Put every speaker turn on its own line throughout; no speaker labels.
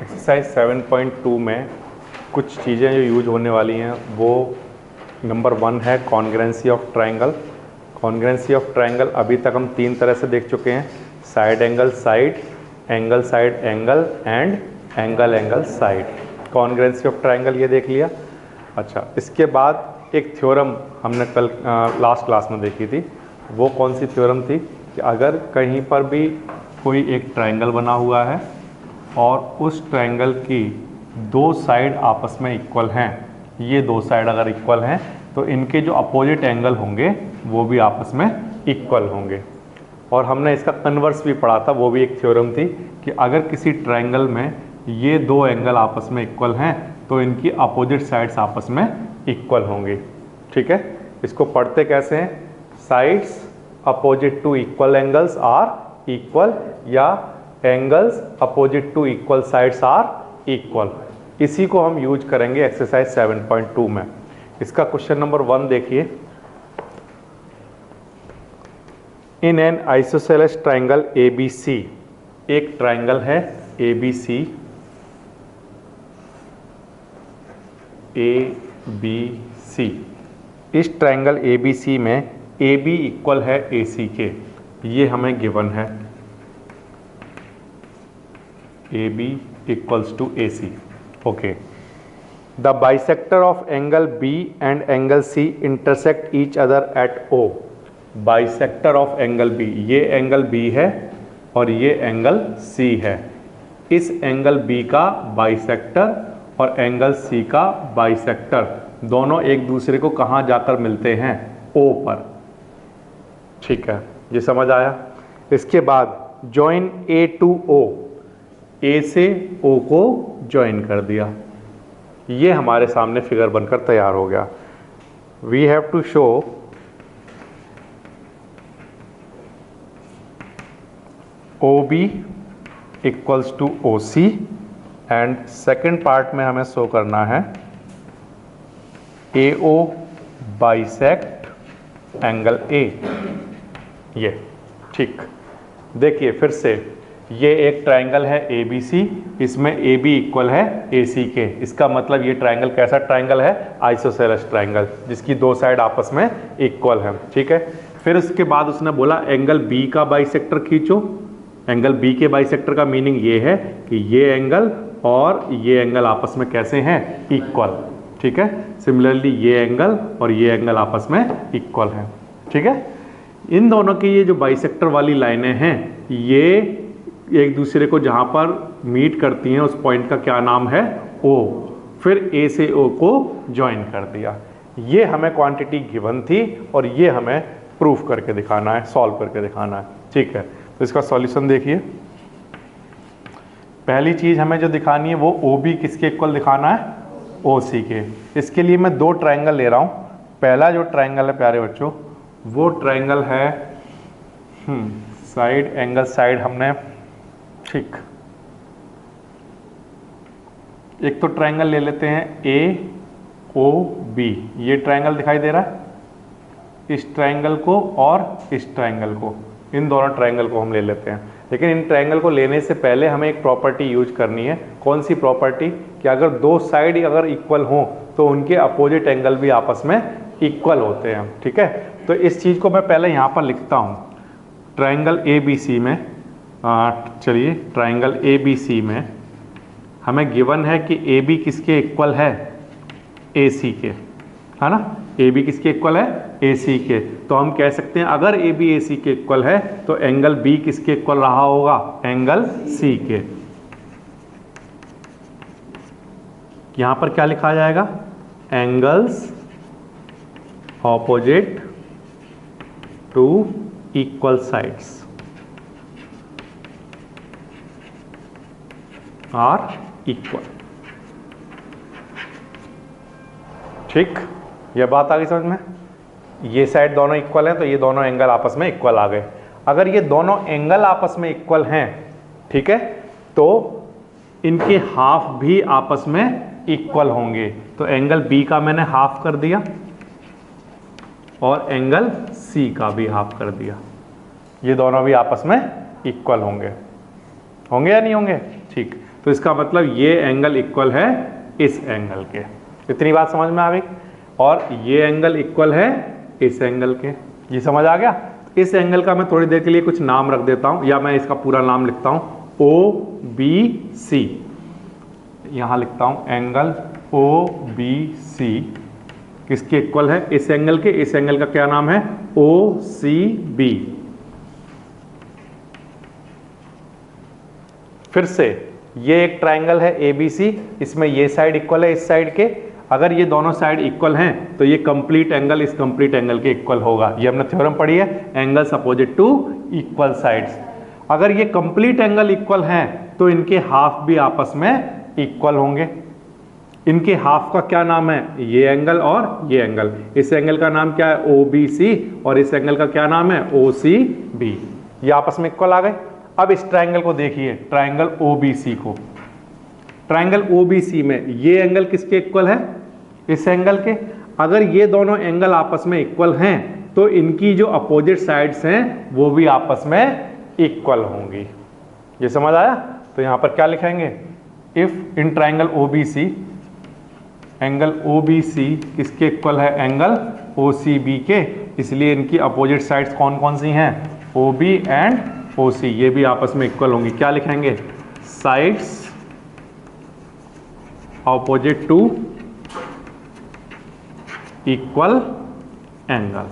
Exercise 7.2 में कुछ चीज़ें जो यूज होने वाली हैं वो नंबर 1 है congruency of triangle. Congruency of triangle अभी तक हम 3 तरह से देख चुके हैं, side angle side angle and angle side. Congruency of triangle ये देख लिया। अच्छा, इसके बाद एक थ्योरम हमने कल लास्ट क्लास में देखी थी। वो कौन सी थ्योरम थी कि अगर कहीं पर भी कोई एक ट्रायंगल बना हुआ है और उस ट्रायंगल की दो साइड आपस में इक्वल हैं, ये दो साइड अगर इक्वल हैं तो इनके जो अपोजिट एंगल होंगे वो भी आपस में इक्वल होंगे। और हमने इसका कन्वर्स भी पढ़ा था, वो भी एक थ्योरम थी कि अगर किसी ट्रायंगल में ये दो एंगल आपस में इक्वल हैं तो इनकी अपोजिट साइड्स आपस में इक्वल होंगी। ठीक है, इसको पढ़ते कैसे हैं, sides opposite to equal angles are equal या angles opposite to equal sides are equal. इसी को हम यूज करेंगे एक्सरसाइज 7.2 में। इसका क्वेश्चन नंबर 1 देखिए। In an isosceles triangle ABC, एक ट्राइंगल है ABC, इस ट्राइंगल ABC में AB इक्वल है AC के, ये हमें गिवन है, AB equals to AC। Okay, the bisector of angle B and angle C intersect each other at O। Bisector of angle B, ये एंगल B है और ये एंगल C है। इस एंगल B का बाइसेक्टर और एंगल C का bisector दोनों एक दूसरे को कहाँ जाकर मिलते हैं, O पर। ठीक है, ये समझ आया। इसके बाद join A to O, A से O को ज्वाइन कर दिया। ये हमारे सामने फिगर बनकर तैयार हो गया। We have to show OB equals to OC and second part में हमें शो करना है AO बाइसेक्ट एंगल A। ये ठीक, देखिए फिर से, ये एक ट्रायंगल है ABC, इसमें AB इक्वल है AC के। इसका मतलब ये ट्रायंगल कैसा ट्रायंगल है, आइसोसेलेस ट्रायंगल, जिसकी दो साइड आपस में इक्वल है। ठीक है, फिर उसके बाद उसने बोला एंगल B का बाइसेक्टर खींचो। एंगल B के बाइसेक्टर का मीनिंग ये है कि ये एंगल और ये एंगल आपस में कैसे हैं, इक्वल। ठीक है, सिमिलरली ये एंगल और ये एंगल आपस में इक्वल है। ठीक है, इन दोनों की ये जो बाइसेक्टर वाली लाइनें हैं, ये एक दूसरे को जहाँ पर मीट करती हैं उस पॉइंट का क्या नाम है, O। फिर A से O को ज्वाइन कर दिया। ये हमें क्वांटिटी गिवन थी और ये हमें प्रूफ करके दिखाना है, सॉल्व करके दिखाना है। ठीक है, तो इसका सॉल्यूशन देखिए। पहली चीज़ हमें जो दिखानी है वो OB किसके इक्वल दिखाना है, OC के। इसके लिए मैं दो ट्रायंगल ले रहा हूँ। पहला जो ट्रायंगल है प्यारे बच्चों, वो ट्रायंगल है साइड एंगल साइड हमने, ठीक, एक तो ट्रायंगल ले लेते हैं AOB। ये ट्रायंगल दिखाई दे रहा है, इस ट्रायंगल को और इस ट्रायंगल को, इन दोनों ट्रायंगल को हम ले लेते हैं। लेकिन इन ट्रायंगल को लेने से पहले हमें एक प्रॉपर्टी यूज करनी है। कौन सी प्रॉपर्टी, कि अगर दो साइड अगर इक्वल हों तो उनके अपोजिट एंगल भी आपस में इक्वल होते हैं। ठीक है, तो इस चीज़ को मैं पहले यहाँ पर लिखता हूँ। ट्रायंगल ABC में, चलिए ट्रायंगल ABC में हमें गिवन है कि AB किसके इक्वल है, AC के, है ना। AB किसके इक्वल है, AC के। तो हम कह सकते हैं अगर AB AC के इक्वल है तो एंगल B किसके इक्वल रहा होगा, एंगल C के। यहां पर क्या लिखा जाएगा, angles opposite to equal sides are equal. ठीक, यह बात आ गई समझ में। ये साइड दोनों इक्वल हैं तो ये दोनों एंगल आपस में इक्वल आ गए। अगर ये दोनों एंगल आपस में इक्वल हैं, ठीक है, तो इनके हाफ भी आपस में इक्वल होंगे। तो एंगल B का मैंने हाफ कर दिया और एंगल C का भी हाफ कर दिया। ये दोनों भी आपस में इक्वल होंगे, होंगे या नहीं होंगे। ठीक, तो इसका मतलब ये एंगल इक्वल है इस एंगल के। इतनी बात समझ में आ गई। और ये एंगल इक्वल है इस एंगल के। ये समझ आ गया। इस एंगल का मैं थोड़ी देर के लिए कुछ नाम रख देता हूं, या मैं इसका पूरा नाम लिखता हूं OBC। यहां लिखता हूं एंगल OBC किसके इक्वल है? इस एंगल के। इस एंगल का क्या नाम है? OCB। फिर से ये एक ट्राइंगल है ABC, इसमें ये साइड इक्वल है इस साइड के। अगर ये दोनों साइड इक्वल हैं तो ये कंप्लीट एंगल इस कंप्लीट एंगल के इक्वल होगा। ये हमने थ्योरम पढ़ी है, angles opposite to equal sides. अगर ये कंप्लीट एंगल इक्वल हैं तो इनके हाफ भी आपस में इक्वल होंगे। इनके हाफ का क्या नाम है? ये एंगल और ये एंगल। इस एंगल का नाम क्या है? OBC, और इस एंगल का क्या नाम है? OCB। ये आपस में इक्वल आ गए। अब इस ट्राइंगल को देखिए, ट्राइंगल OBC को। ट्राइंगल OBC में ये एंगल किसके इक्वल है? इस एंगल के। अगर ये दोनों एंगल आपस में इक्वल हैं तो इनकी जो अपोजिट साइड्स हैं वो भी आपस में इक्वल होंगी। ये समझ आया? तो यहां पर क्या लिखेंगे? If in triangle OBC, angle OBC किसके इक्वल है? एंगल OCB के। इसलिए इनकी अपोजिट साइड्स कौन कौन सी हैं? OB and OC। ये भी आपस में इक्वल होंगी। क्या लिखेंगे? Sides opposite to equal angle.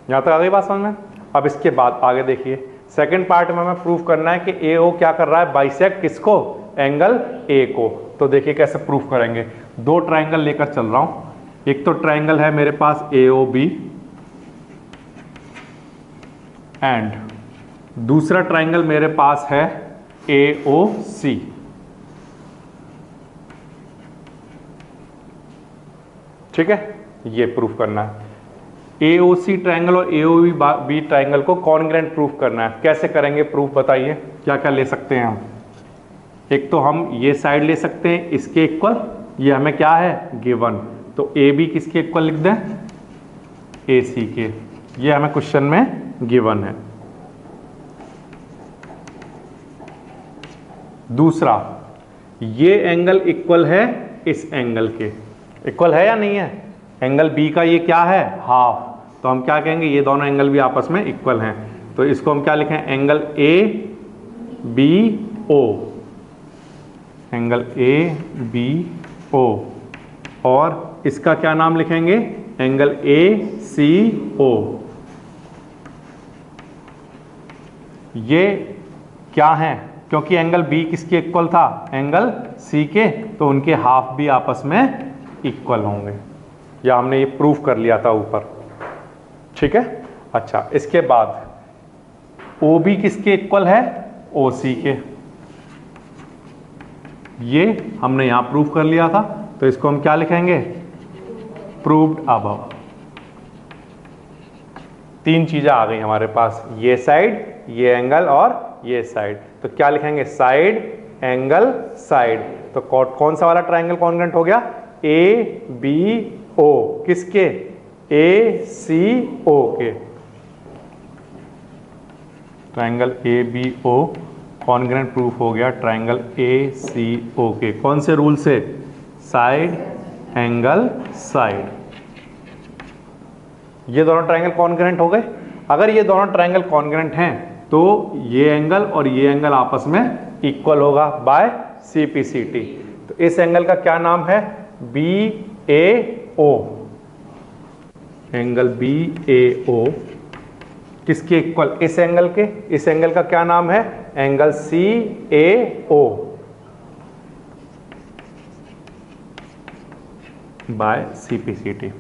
यहां तक आ गई बात समझ में? अब इसके बाद आगे देखिए, सेकंड पार्ट में हमें प्रूफ करना है कि AO क्या कर रहा है? बाइसेक्ट किसको? एंगल A को। तो देखिए कैसे प्रूफ करेंगे। दो ट्राइंगल लेकर चल रहा हूं। एक तो ट्राइंगल है मेरे पास AOB एंड दूसरा ट्राइंगल मेरे पास है AOC। ठीक है, ये प्रूफ करना है। AOC ट्राइंगल और AOB ट्राइंगल को कॉन्ग्रुएंट प्रूफ करना है। कैसे करेंगे प्रूफ? बताइए क्या क्या ले सकते हैं हम। एक तो हम ये साइड ले सकते हैं इसके इक्वल, ये हमें क्या है? गिवन। तो AB किसके इक्वल लिख दें? AC के। ये हमें क्वेश्चन में गिवन है। दूसरा, ये एंगल इक्वल है इस एंगल के। इक्वल है या नहीं है? एंगल B का ये क्या है? हाफ। तो हम क्या कहेंगे? ये दोनों एंगल भी आपस में इक्वल हैं। तो इसको हम क्या लिखें? Angle ABO। Angle ABO। और इसका क्या नाम लिखेंगे? Angle ACO। ये क्या है? क्योंकि एंगल B किसके इक्वल था? एंगल C के। तो उनके हाफ भी आपस में इक्वल होंगे। या हमने ये प्रूफ कर लिया था ऊपर। ठीक है। अच्छा, इसके बाद OB किसके इक्वल है? OC के। ये हमने यहां प्रूफ कर लिया था। तो इसको हम क्या लिखेंगे? Proved above. तीन चीजें आ गई हमारे पास, ये साइड, ये एंगल और ये साइड। तो क्या लिखेंगे? Side, angle, side. तो कौन सा वाला ट्राइंगल कॉन्ग्रुएंट हो गया? ABO किसके? ACO के। ट्राइंगल ABO कॉन्ग्रुएंट प्रूफ हो गया ट्राइंगल ACO के। कौन से रूल से? Side, angle, side. ये दोनों ट्राइंगल कॉन्ग्रुएंट हो गए। अगर ये दोनों ट्राइंगल कॉन्ग्रुएंट हैं तो ये एंगल और ये एंगल आपस में इक्वल होगा बाय CPCT। तो इस एंगल का क्या नाम है? BAO। एंगल BAO किसके इक्वल? इस एंगल के। इस एंगल का क्या नाम है? Angle CAO by CPCT।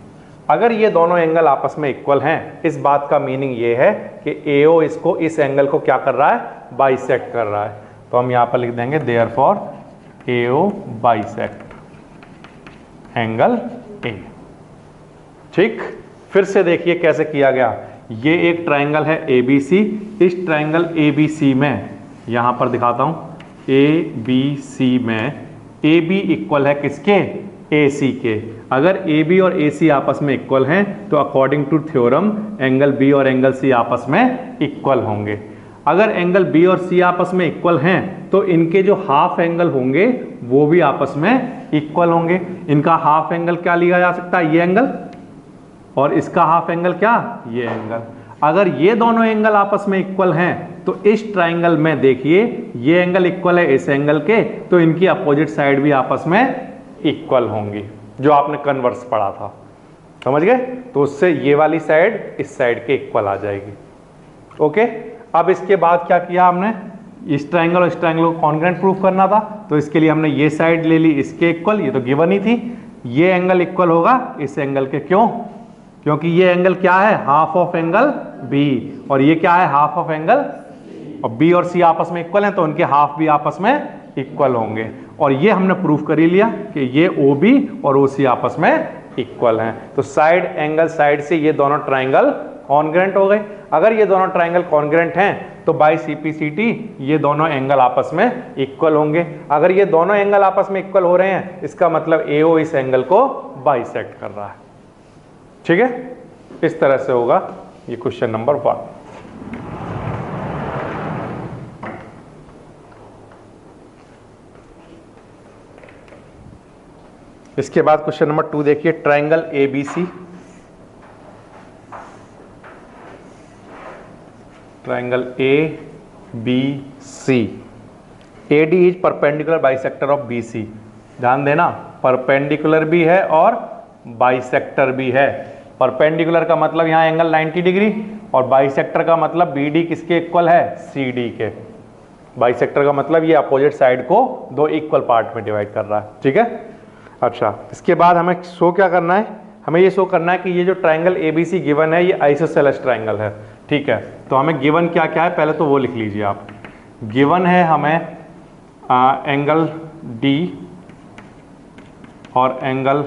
अगर ये दोनों एंगल आपस में इक्वल हैं, इस बात का मीनिंग ये है कि AO इसको, इस एंगल को क्या कर रहा है? बाइसेक्ट कर रहा है। तो हम यहां पर लिख देंगे therefore AO bisect angle A। ठीक, फिर से देखिए कैसे किया गया। ये एक ट्राइंगल है ABC। इस ट्राइंगल ABC में यहां पर दिखाता हूं, ABC में AB इक्वल है किसके? ए सी के। अगर ए बी और ए सी आपस में इक्वल हैं तो according to theorem angle B और एंगल सी आपस में इक्वल होंगे। अगर एंगल बी और सी आपस में इक्वल हैं तो इनके जो हाफ एंगल होंगे वो भी आपस में इक्वल होंगे। इनका हाफ एंगल क्या लिया जा सकता है, ये एंगल, और इसका हाफ एंगल क्या, ये एंगल। अगर ये दोनों एंगल आपस में इक्वल हैं तो इस ट्राइंगल में देखिए ये एंगल इक्वल है इस एंगल के, तो इनकी अपोजिट साइड भी आपस में इक्वल होंगी, जो आपने कन्वर्स पढ़ा था, समझ गए। तो उससे ये वाली साइड इस साइड के इक्वल आ जाएगी। ओके, अब इसके बाद क्या किया हमने, इस ट्राइंगल और इस ट्राइंगल को कॉन्ग्रुएंट प्रूफ करना था, तो इसके लिए हमने ये साइड ले ली इसके इक्वल, ये तो गिवन ही थी। ये एंगल इक्वल होगा इस एंगल के, क्यों, क्योंकि ये एंगल क्या है, हाफ ऑफ एंगल बी, और ये क्या है, हाफ ऑफ एंगल, और बी और सी आपस में इक्वल हैं तो उनके हाफ भी आपस में इक्वल होंगे। और ये हमने प्रूफ कर ही लिया कि ये ओ बी और ओ सी आपस में इक्वल हैं। तो साइड एंगल साइड से ये दोनों ट्राइंगल कॉन्ग्रुएंट हो गए। अगर ये दोनों ट्राइंगल कॉन्ग्रुएंट हैं तो बाय सीपीसीटी ये दोनों एंगल आपस में इक्वल होंगे। अगर ये दोनों एंगल आपस में इक्वल हो रहे हैं इसका मतलब एओ इस एंगल को बाइसेक्ट कर रहा है। ठीक है, इस तरह से होगा ये क्वेश्चन नंबर 1। इसके बाद क्वेश्चन नंबर 2 देखिए, triangle ABC, triangle A B C, AD is perpendicular bisector of BC. ध्यान देना, परपेंडिकुलर भी है और बाइसेक्टर भी है। परपेंडिकुलर का मतलब यहाँ एंगल 90 डिग्री, और बाइसेक्टर का मतलब बीडी किसके इक्वल है, सीडी के। बाइसेक्टर का मतलब ये अपोजिट साइड को दो इक्वल पार्ट में डिवाइड कर रहा है। ठीक है, अच्छा, इसके बाद हमें शो क्या करना है, हमें ये शो करना है कि ये जो ट्राइंगल एबीसी गिवन है ये आइसोसेलेस ट्राइंगल है। ठीक है, तो हमें गिवन क्या क्या है पहले तो वो लिख लीजिए आप। गिवन है हमें एंगल डी और एंगल,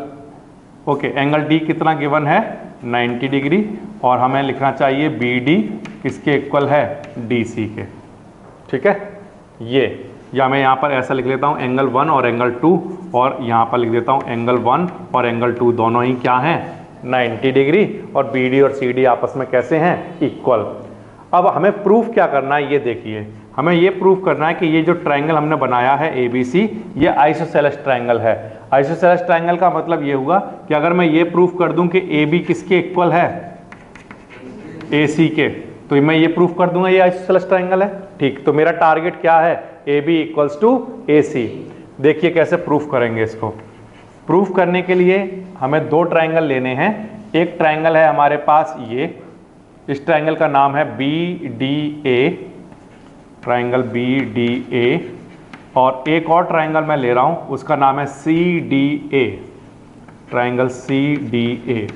ओके, एंगल डी कितना गिवन है, 90 डिग्री, और हमें लिखना चाहिए बी डी किसके इक्वल है, डी सी के। ठीक है, ये या मैं यहाँ पर ऐसा लिख लेता हूँ एंगल 1 और एंगल 2, और यहाँ पर लिख देता हूँ एंगल 1 और एंगल 2 दोनों ही क्या हैं, 90 डिग्री, और बी डी और सी डी आपस में कैसे हैं, इक्वल। अब हमें प्रूफ क्या करना है, ये देखिए, हमें ये प्रूफ करना है कि ये जो ट्राइंगल हमने बनाया है ए बी सी, ये आइसोसेलेस ट्राइंगल है। आइसोसेलेस ट्राइंगल का मतलब ये हुआ कि अगर मैं ये प्रूफ कर दूं कि ए बी किसके इक्वल है, ए सी के, तो मैं ये प्रूफ कर दूंगा ये आइसोसेलेस ट्राइंगल है। ठीक, तो मेरा टारगेट क्या है, ए बी इक्वल्स टू ए सी। देखिए कैसे प्रूफ करेंगे इसको। प्रूफ करने के लिए हमें दो ट्राइंगल लेने हैं। एक ट्राइंगल है हमारे पास ये, इस ट्राइंगल का नाम है B D A, triangle B D A, और एक और ट्राइंगल मैं ले रहा हूं उसका नाम है C D A, triangle C D A.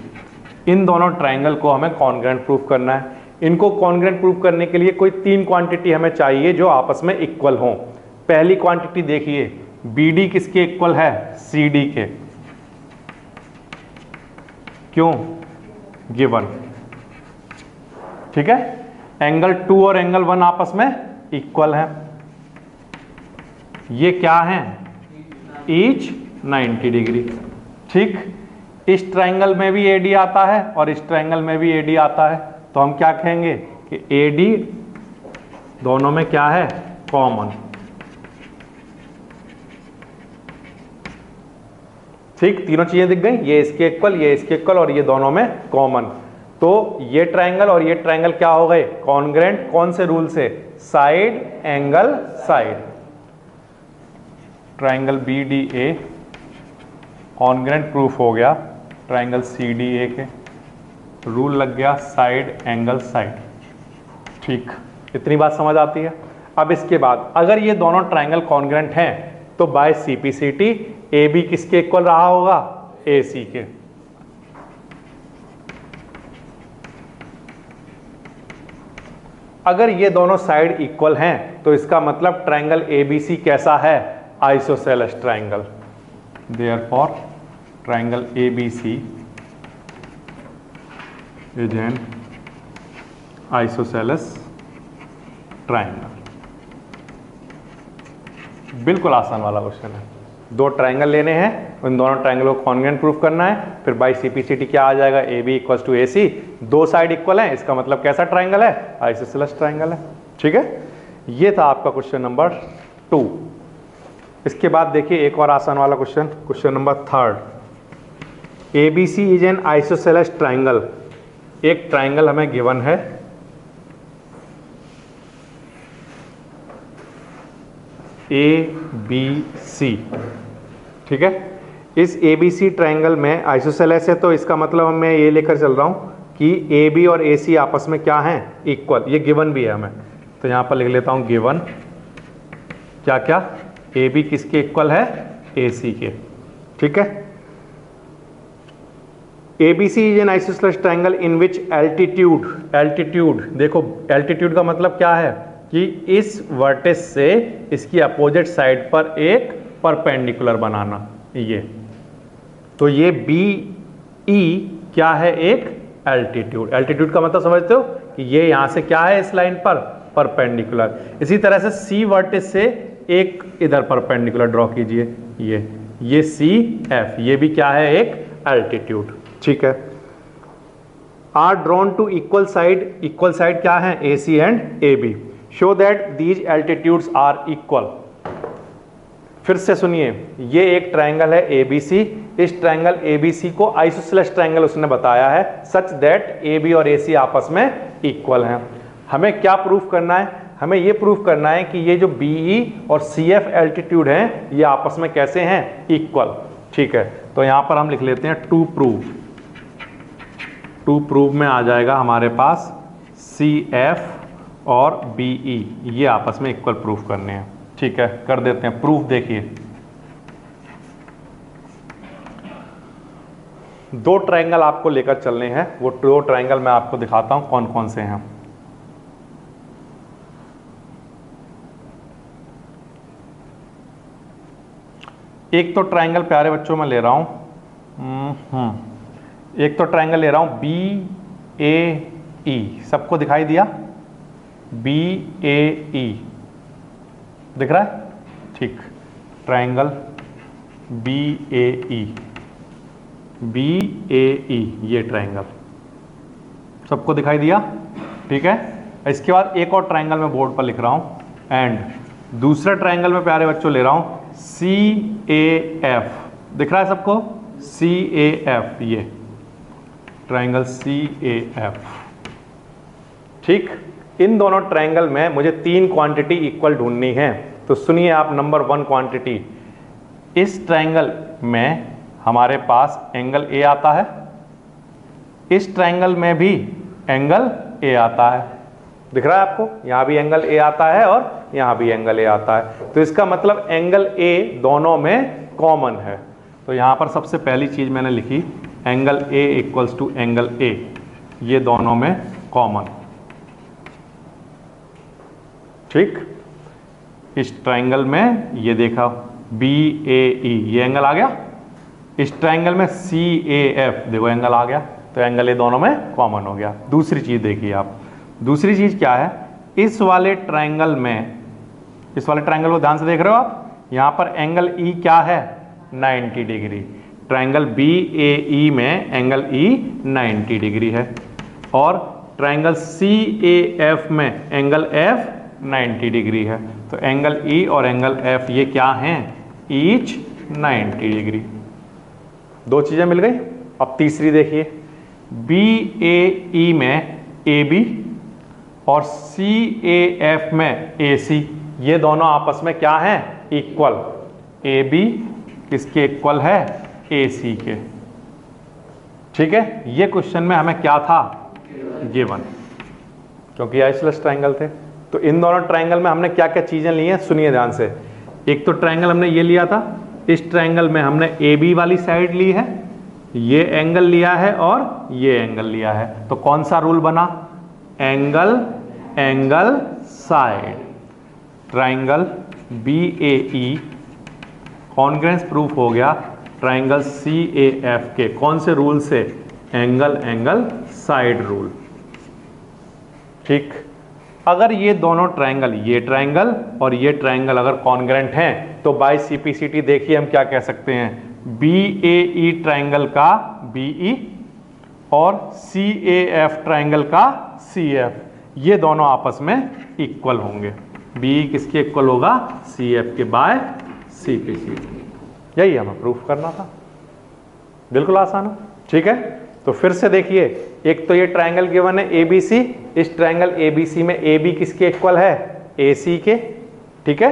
इन दोनों ट्राइंगल को हमें कॉन्ग्रुएंट प्रूफ करना है। इनको कॉन्ग्रुएंट प्रूफ करने के लिए कोई तीन क्वांटिटी हमें चाहिए जो आपस में इक्वल हों। पहली क्वांटिटी देखिए, बी डी किसके इक्वल है, सी डी के, क्यों, गिवन। ठीक है, एंगल 2 और एंगल 1 आपस में इक्वल है। ये क्या है, ईच 90 डिग्री। ठीक, इस ट्राइंगल में भी एडी आता है और इस ट्राइंगल में भी एडी आता है, तो हम क्या कहेंगे कि एडी दोनों में क्या है, कॉमन। ठीक, तीनों चीजें दिख गई, ये इसके इक्वल, ये इसके इक्वल, और ये दोनों में कॉमन। तो ये ट्राइंगल और ये ट्राइंगल क्या हो गए, कॉन्ग्रुएंट। कौन से रूल से, side angle side. Triangle B D A congruent proof हो गया ट्राइंगल सी डी ए के, रूल लग गया साइड एंगल साइड। ठीक, इतनी बात समझ आती है। अब इसके बाद अगर ये दोनों ट्राइंगल कॉन्ग्रुएंट हैं तो बाय सीपीसीटी ए बी किसके इक्वल रहा होगा, ए सी के। अगर ये दोनों साइड इक्वल हैं तो इसका मतलब ट्राइंगल एबीसी कैसा है, isosceles triangle. Therefore triangle ABC is an isosceles triangle. बिल्कुल आसान वाला क्वेश्चन है। दो ट्राइंगल लेने हैं, उन दोनों ट्राइंगल को कॉन्ग्रुएंट प्रूफ करना है, फिर बाई सिंप्लिसिटी क्या आ जाएगा, ए बी इक्वल टू ए सी, दो साइड इक्वल है, इसका मतलब कैसा ट्राइंगल है, आइसोसेलेस ट्राइंगल है। ठीक है, ये था आपका क्वेश्चन नंबर 2। इसके बाद देखिए एक और आसान वाला question, question number 3, A B C is an isosceles triangle. एक ट्राइंगल हमें गिवन है, ए बी सी, ठीक है। इस ए बी सी ट्राइंगल में आइसोसेलेस है, तो इसका मतलब मैं ये लेकर चल रहा हूँ कि ए बी और ए सी आपस में क्या हैं, इक्वल। ये गिवन भी है हमें, तो यहाँ पर लिख लेता हूँ गिवन क्या क्या, ए बी किसके इक्वल है, ए सी के। ठीक है, A B C is an isosceles triangle in which altitude, altitude देखो, एल्टीट्यूड का मतलब क्या है कि इस वर्टेक्स से इसकी अपोजिट साइड पर एक परपेंडिकुलर बनाना, ये तो ये बी ई क्या है, एक एल्टीट्यूड। एल्टीट्यूड का मतलब समझते हो कि ये यहां से क्या है, इस लाइन पर परपेंडिकुलर। इसी तरह से सी वर्टेक्स से एक इधर परपेंडिकुलर ड्रॉ कीजिए, ये सी एफ, ये भी क्या है, एक एल्टीट्यूड। ठीक है, are drawn to equal side, equal side क्या है, A C and A B, show that these altitudes are equal. फिर से सुनिए, ये एक ट्राइंगल है ए बी सी, इस ट्राइंगल ए बी सी को आइसोसेलेस ट्राइंगल उसने बताया है, सच दैट ए बी और ए सी आपस में इक्वल हैं। हमें क्या प्रूफ करना है, हमें ये प्रूफ करना है कि ये जो बी ई और सी एफ एल्टीट्यूड हैं, ये आपस में कैसे हैं, इक्वल। ठीक है, तो यहां पर हम लिख लेते हैं टू प्रूव, टू प्रूव में आ जाएगा हमारे पास सी एफ और बी ई, ये आपस में इक्वल प्रूफ करने हैं। ठीक है, कर देते हैं प्रूफ। देखिए, दो ट्राइंगल आपको लेकर चलने हैं, वो दो ट्राइंगल मैं आपको दिखाता हूं कौन कौन से हैं। एक तो ट्राइंगल प्यारे बच्चों में ले रहा हूं, एक तो ट्राइंगल ले रहा हूं बी ए ई, सबको दिखाई दिया, बी ए ई दिख रहा है, ठीक। Triangle B A E, B A ई, ये ट्राइंगल सबको दिखाई दिया, ठीक है। इसके बाद एक और ट्राइंगल मैं बोर्ड पर लिख रहा हूं, एंड दूसरा ट्राइंगल में प्यारे बच्चों ले रहा हूं सी ए एफ, दिख रहा है सबको, सी ए एफ, ये ट्राइंगल सी ए एफ। ठीक, इन दोनों ट्राइंगल में मुझे तीन क्वांटिटी इक्वल ढूंढनी है। तो सुनिए आप, नंबर 1 क्वांटिटी, इस ट्राइंगल में हमारे पास एंगल ए आता है, इस ट्राइंगल में भी एंगल ए आता है, दिख रहा है आपको, यहां भी एंगल ए आता है और यहां भी एंगल ए आता है। तो इसका मतलब एंगल ए दोनों में कॉमन है। तो यहां पर सबसे पहली चीज मैंने लिखी, angle A equals to angle A, ये दोनों में कॉमन। ठीक, इस ट्राइंगल में ये देखा बी ए ई, ये एंगल आ गया, इस ट्राइंगल में सी ए एफ, देखो एंगल आ गया, तो एंगल ए दोनों में कॉमन हो गया। दूसरी चीज देखिए आप, दूसरी चीज क्या है, इस वाले ट्राइंगल में, इस वाले ट्राइंगल को ध्यान से देख रहे हो आप, यहां पर एंगल ई क्या है, 90 डिग्री। ट्राइंगल बी ए ई में एंगल ई 90 डिग्री है, और ट्राइंगल सी ए एफ में एंगल एफ 90 डिग्री है। तो एंगल ई और एंगल एफ ये क्या हैं, ईच 90 डिग्री। दो चीजें मिल गई। अब तीसरी देखिए, बी ए ई में ए बी और सी ए एफ में ए सी, ये दोनों आपस में क्या हैं, इक्वल। ए बी किसके इक्वल है, ए सी के। ठीक है, ये क्वेश्चन में हमें क्या था, गिवन, क्योंकि आइसोसेलेस ट्राइंगल थे। तो इन दोनों ट्राइंगल में हमने क्या क्या चीजें ली हैं, सुनिए ध्यान से। एक तो ट्राइंगल हमने ये लिया था, इस ट्राइंगल में हमने ए बी वाली साइड ली है, ये एंगल लिया है और ये एंगल लिया है। तो कौन सा रूल बना, angle angle side. Triangle B A E congruence proof हो गया ट्राइंगल सी ए एफ के, कौन से रूल से, एंगल एंगल साइड रूल। ठीक, अगर ये दोनों ट्रायंगल, ये ट्रायंगल और ये ट्रायंगल अगर कॉन्ग्रेंट हैं तो बाय सीपीसीटी देखिए हम क्या कह सकते हैं, BAE ट्रायंगल का BE और CAF ट्रायंगल का CF, ये दोनों आपस में इक्वल होंगे। BE किसके इक्वल होगा, CF के बाय सीपीसीटी। यही हमें प्रूफ करना था, बिल्कुल आसान है। ठीक है, तो फिर से देखिए, एक तो ये ट्रायंगल गिवन है ABC, इस ट्रायंगल ABC में AB किसके इक्वल है, AC के। ठीक है,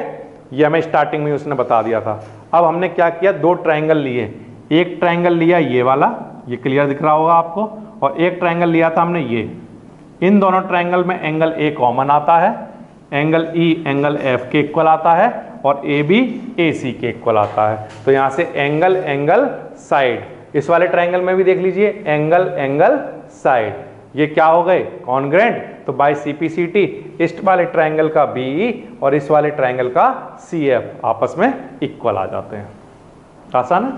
ये हमें स्टार्टिंग में उसने बता दिया था। अब हमने क्या किया, दो ट्रायंगल लिए, एक ट्रायंगल लिया ये वाला, ये क्लियर दिख रहा होगा आपको, और एक ट्रायंगल लिया था हमने ये। इन दोनों ट्रायंगल में एंगल A कॉमन आता है, एंगल E एंगल F के इक्वल आता है, और AB AC के इक्वल आता है। तो यहां से एंगल एंगल साइड, इस वाले ट्रायंगल में भी देख लीजिए एंगल एंगल साइड, ये क्या हो गए, कॉन्ग्रेंट। तो बाय सीपीसीटी इस वाले ट्रायंगल का BE और इस वाले ट्रायंगल का CF आपस में इक्वल आ जाते हैं। आसान है।